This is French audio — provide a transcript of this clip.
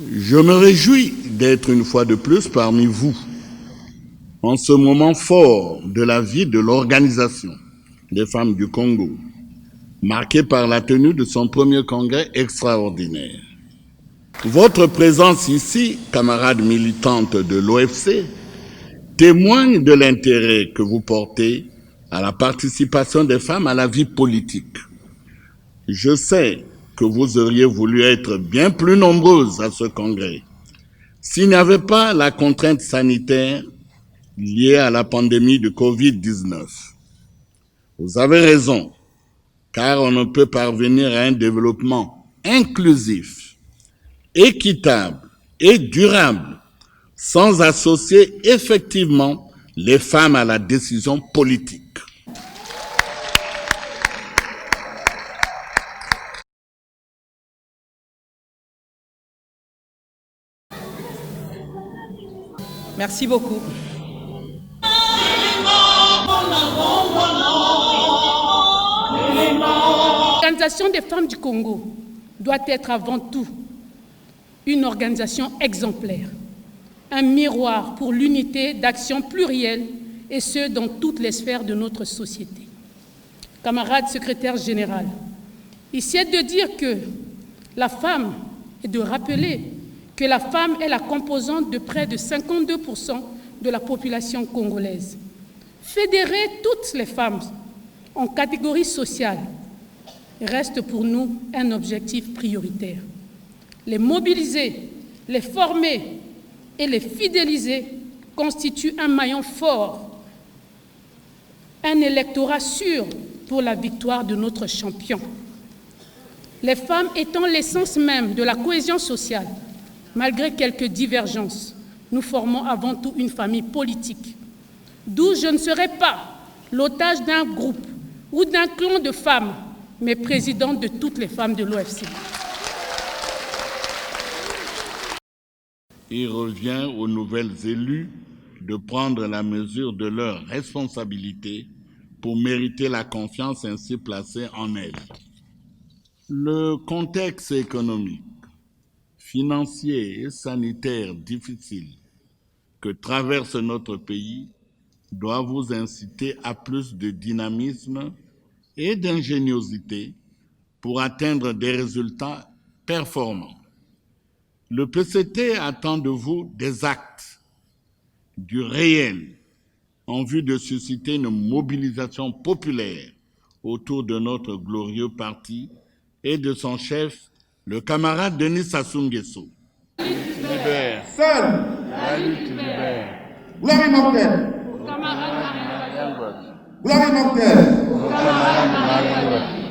Je me réjouis d'être une fois de plus parmi vous en ce moment fort de la vie de l'Organisation des femmes du Congo, marqué par la tenue de son premier congrès extraordinaire. Votre présence ici, camarades militantes de l'OFC, témoigne de l'intérêt que vous portez à la participation des femmes à la vie politique. Je sais que vous auriez voulu être bien plus nombreuses à ce congrès s'il n'y avait pas la contrainte sanitaire liée à la pandémie de Covid-19. Vous avez raison, car on ne peut parvenir à un développement inclusif, équitable et durable sans associer effectivement les femmes à la décision politique. Merci beaucoup. L'Organisation des femmes du Congo doit être avant tout une organisation exemplaire, un miroir pour l'unité d'action plurielle et ce dans toutes les sphères de notre société. Camarade secrétaire général, ici est de dire que la femme et de rappeler que la femme est la composante de près de 52% de la population congolaise. Fédérer toutes les femmes en catégories sociales reste pour nous un objectif prioritaire. Les mobiliser, les former et les fidéliser constitue un maillon fort, un électorat sûr pour la victoire de notre champion. Les femmes étant l'essence même de la cohésion sociale, malgré quelques divergences, nous formons avant tout une famille politique, d'où je ne serai pas l'otage d'un groupe ou d'un clan de femmes, mais présidente de toutes les femmes de l'OFC. Il revient aux nouvelles élues de prendre la mesure de leurs responsabilités pour mériter la confiance ainsi placée en elles. Le contexte économique, financier et sanitaire difficile que traverse notre pays doit vous inciter à plus de dynamisme et d'ingéniosité pour atteindre des résultats performants. Le PCT attend de vous des actes, du réel, en vue de susciter une mobilisation populaire autour de notre glorieux parti et de son chef, le camarade Denis Sassou Nguesso. Libère. Seul La lutte libère. Gloire immortelle. Camarade Marie-Noël. Gloire immortelle. Camarade